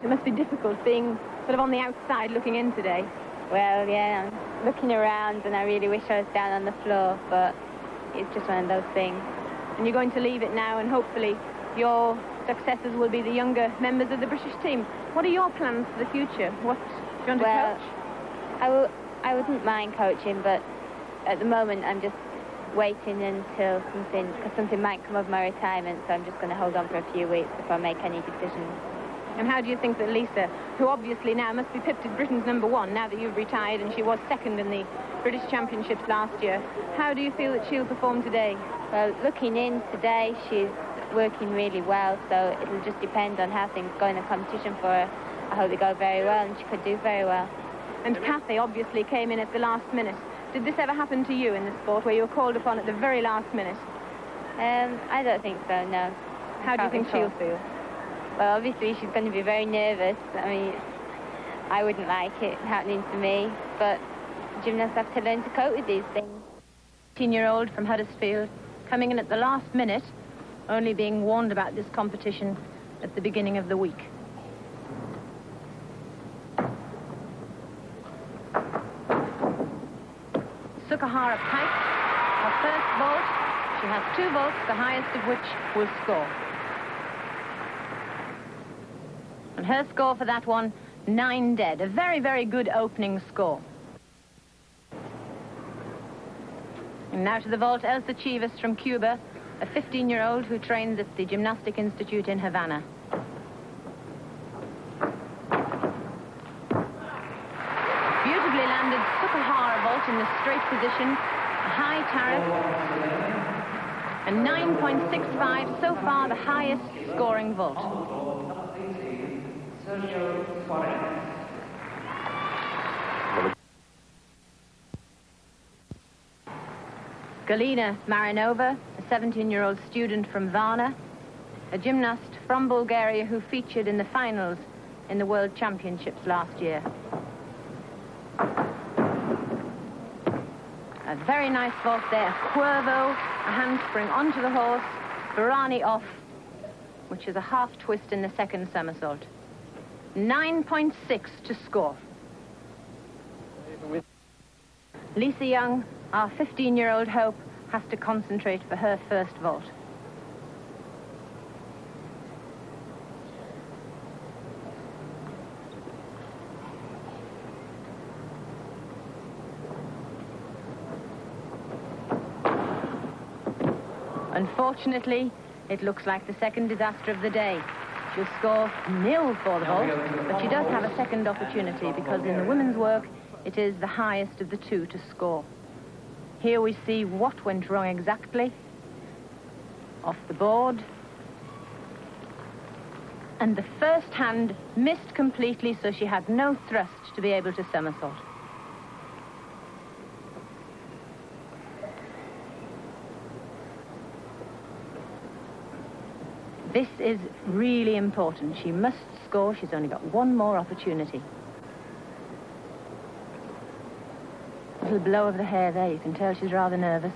It must be difficult being sort of on the outside looking in today. Well, yeah, I'm looking around and I really wish I was down on the floor, but it's just one of those things. And you're going to leave it now, and hopefully your successors will be the younger members of the British team. What are your plans for the future? What do you want to coach? I wouldn't mind coaching, but at the moment I'm just waiting until something might come of my retirement, so I'm just going to hold on for a few weeks before I make any decisions. And how do you think that Lisa, who obviously now must be pipped as Britain's #1 now that you've retired, and she was second in the British Championships last year, how do you feel that she'll perform today? Well, looking in today, she's working really well, so it'll just depend on how things go in the competition for her. I hope they go very well, and she could do very well. And Kathy obviously came in at the last minute. Did this ever happen to you in the sport, where you were called upon at the very last minute? I don't think so, no. How do you think she'll feel? Well, obviously she's going to be very nervous. I mean, I wouldn't like it happening to me, but gymnasts have to learn to cope with these things. 18-year-old from Huddersfield, coming in at the last minute, only being warned about this competition at the beginning of the week. Sukahara piked her first vault. She has 2 vaults, the highest of which will score. And her score for that one, 9 dead. A very, very good opening score. And now to the vault, Elsa Chivas from Cuba, a 15-year-old who trains at the Gymnastics Institute in Havana. Beautifully landed Sukahara vault in the straight position, a high tariff, and 9.65, so far the highest scoring vault. Galina Marinova, a 17-year-old student from Varna, a gymnast from Bulgaria who featured in the finals in the World Championships last year. A very nice vault there. Cuervo, a handspring onto the horse, Barani off, which is a half twist in the second somersault. 9.6 to score. Lisa Young, our 15-year-old hope, has to concentrate for her first vault. Unfortunately, it looks like the second disaster of the day. She'll score 0 for the vault, but she does have a second opportunity because in the women's work, it is the highest of the 2 to score. Here we see what went wrong exactly. Off the board. And the first hand missed completely, so she had no thrust to be able to somersault. This is really important. She must score. She's only got 1 more opportunity. Little blow of the hair there. You can tell she's rather nervous.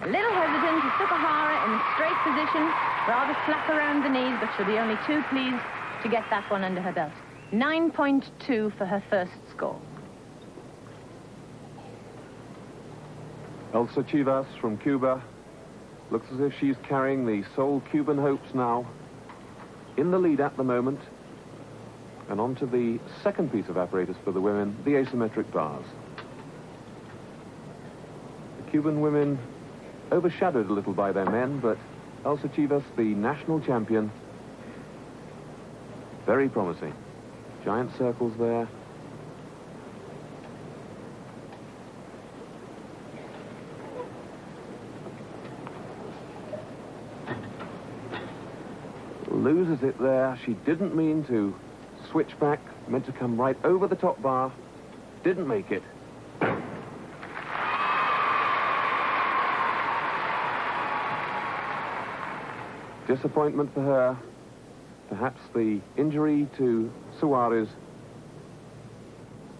A little hesitant to Sukahara in straight position, rather flat around the knees, but she'll be only too pleased to get that one under her belt. 9.2 for her first score. Elsa Chivas from Cuba looks as if she's carrying the sole Cuban hopes now. In the lead at the moment. And on to the second piece of apparatus for the women, the asymmetric bars. The Cuban women overshadowed a little by their men, but Elsa Chivas, the national champion, very promising. Giant circles there. Loses it there. She didn't mean to switch back, meant to come right over the top bar. Didn't make it. Disappointment for her. Perhaps the injury to Suarez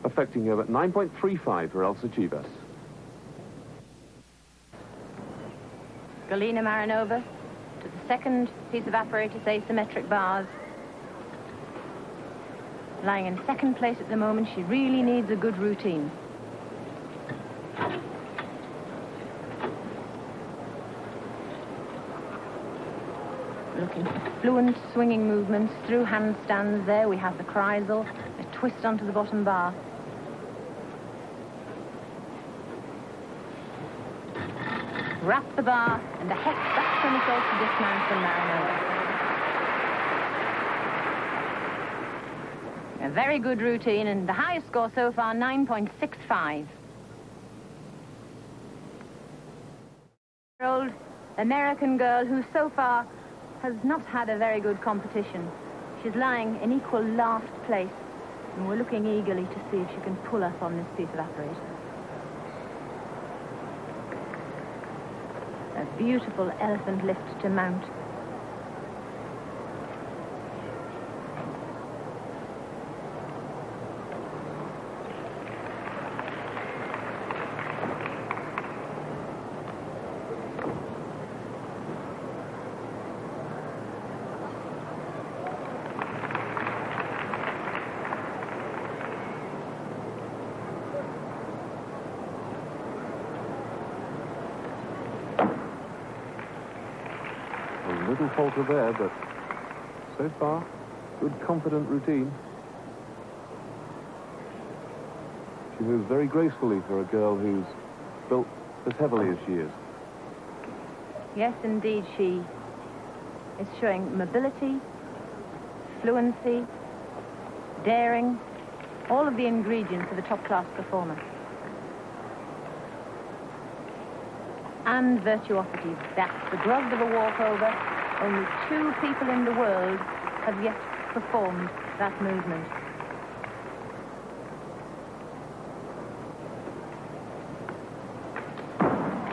affecting her, but 9.35 for Elsa Chivas. Galina Marinova to the second piece of apparatus, asymmetric bars. Lying in second place at the moment, she really needs a good routine. Looking for fluent swinging movements through handstands. There we have the Kreisel, a twist onto the bottom bar. Wrap the bar and the hex back somersault to dismount from Marinova. A very good routine, and the highest score so far, 9.65. Old American girl who so far has not had a very good competition. She's lying in equal last place, and we're looking eagerly to see if she can pull us on this piece of apparatus. A beautiful elephant lift to mount. Little falter there, but so far, good confident routine. She moves very gracefully for a girl who's built as heavily as she is. Yes, indeed, she is showing mobility, fluency, daring, all of the ingredients of a top-class performer. And virtuosity. That's the grub of a walkover. Only 2 people in the world have yet performed that movement.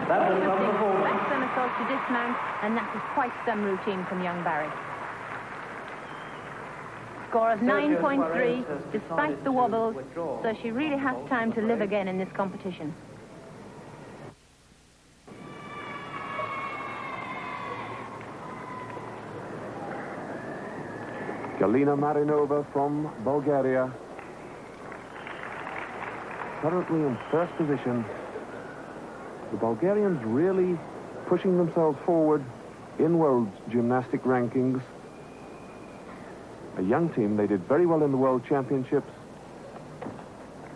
That was number 4. Back somersault to dismount, and that is quite some routine from young Barry. Score of 9.3, despite the wobbles, so she really has time to live again in this competition. Galina Marinova from Bulgaria, currently in first position. The Bulgarians really pushing themselves forward in world gymnastic rankings. A young team, they did very well in the World Championships.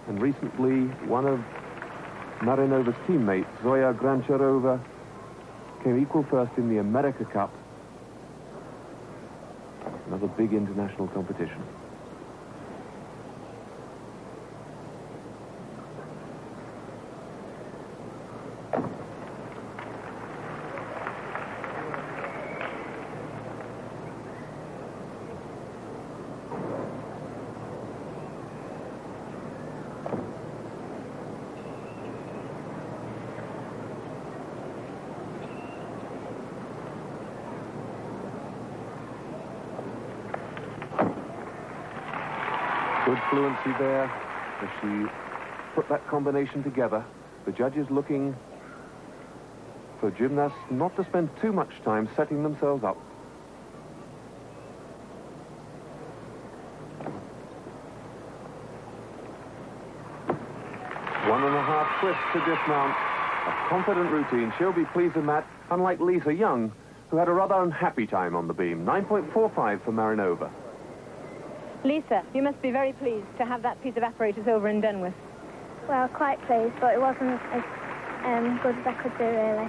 And recently, one of Marinova's teammates, Zoya Grancharova, came equal first in the America Cup. Another big international competition. Good fluency there as she put that combination together. The judges looking for gymnasts not to spend too much time setting themselves up. One and a half twists to dismount. A confident routine. She'll be pleased with that, unlike Lisa Young, who had a rather unhappy time on the beam. 9.45 for Marinova. Lisa, you must be very pleased to have that piece of apparatus over and done with. Well, quite pleased, but it wasn't as good as I could do, really.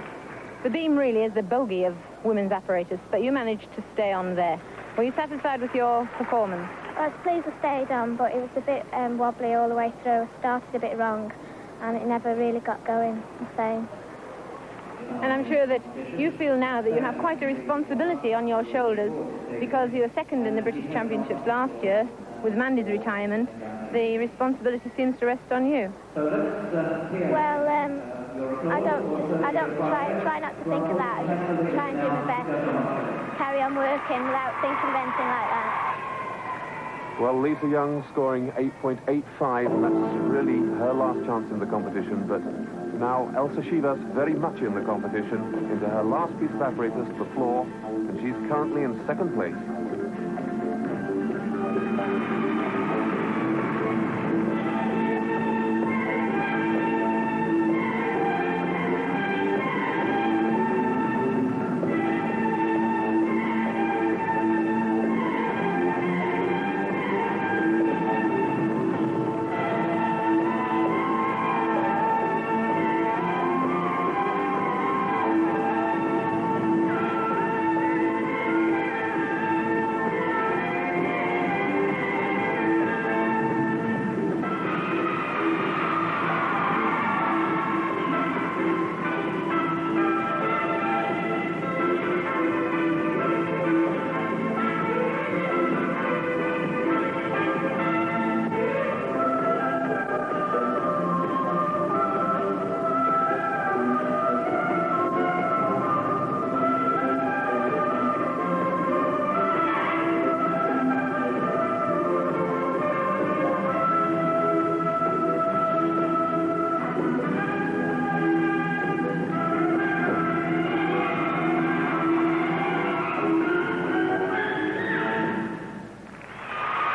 The beam really is the bogey of women's apparatus, but you managed to stay on there. Were you satisfied with your performance? I was pleased I stayed on, but it was a bit wobbly all the way through. I started a bit wrong, and it never really got going the same. And I'm sure that you feel now that you have quite a responsibility on your shoulders, because you were second in the British Championships last year. With Mandy's retirement, the responsibility seems to rest on you. Well, I don't try not to think of that. I just try and do my best and carry on working without thinking of anything like that. Well, Lisa Young scoring 8.85, and that's really her last chance in the competition. But now Elsa Shivas very much in the competition, into her last piece of apparatus, the floor, and she's currently in second place.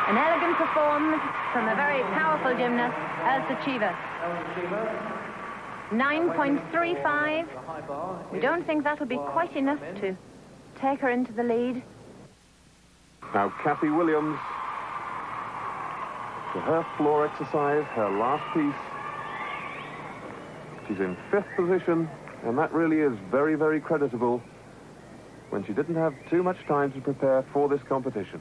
An elegant performance from a very powerful gymnast, Elsa Shivas. 9.35. We don't think that'll be quite enough to take her into the lead. Now, Kathy Williams, for her floor exercise, her last piece. She's in 5th position, and that really is very, very creditable when she didn't have too much time to prepare for this competition.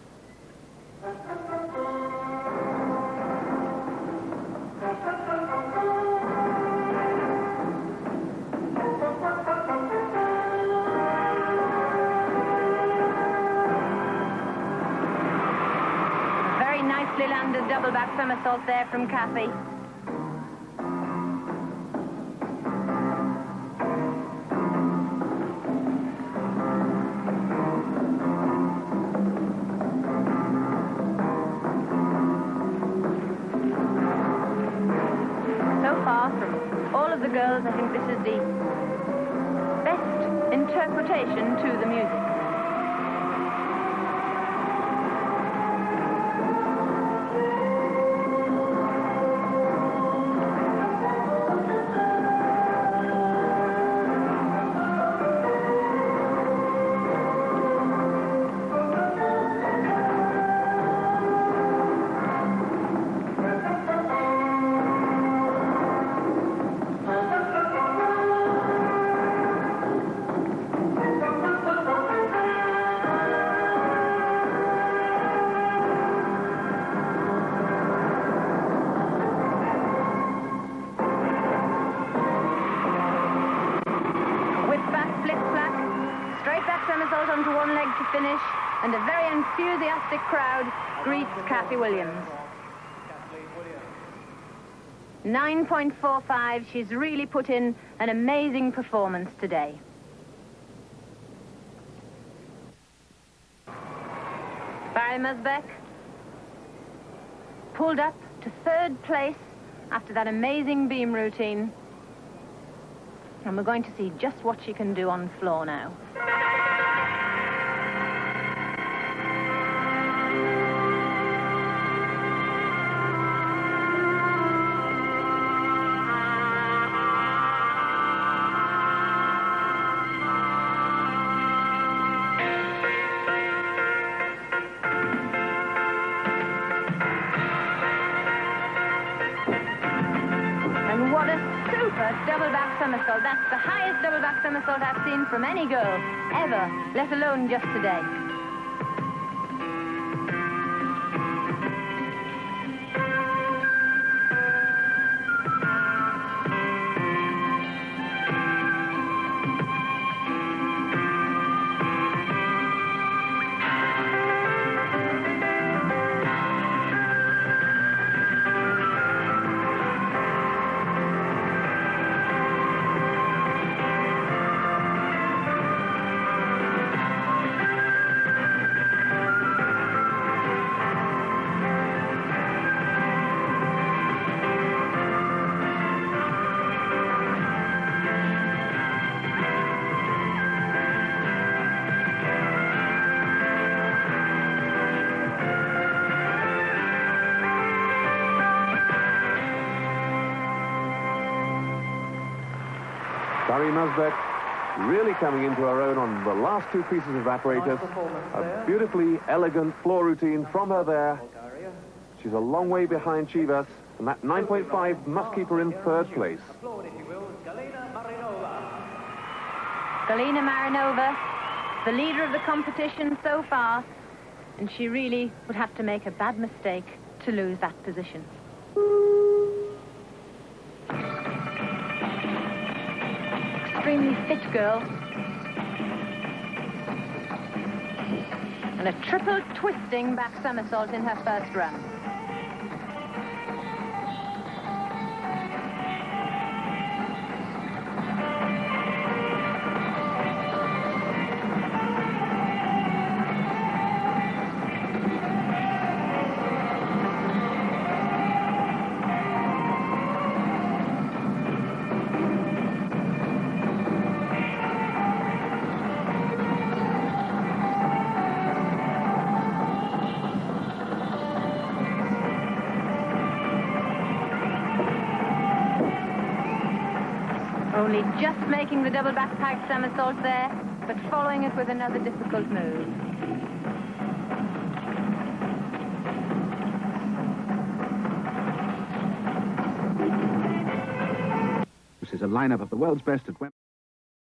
Nicely landed double back somersault there from Kathy. So far, from all of the girls, I think this is the best interpretation to the music. Somersault onto one leg to finish, and a very enthusiastic crowd greets Kathy Williams. 9.45, she's really put in an amazing performance today. Barry Musbeck pulled up to 3rd place after that amazing beam routine. And we're going to see just what she can do on floor now. What a super double back somersault. That's the highest double back somersault I've seen from any girl ever, let alone just today. Barry Nosbeck really coming into her own on the last two pieces of apparatus. A beautifully elegant floor routine from her there. She's a long way behind Chivas, and that 9.5 must keep her in third place. Galina Marinova, the leader of the competition so far, and she really would have to make a bad mistake to lose that position. Extremely fit girl. And a triple twisting back somersault in her first run. Only just making the double backpack somersault there, but following it with another difficult move. This is a lineup of the world's best at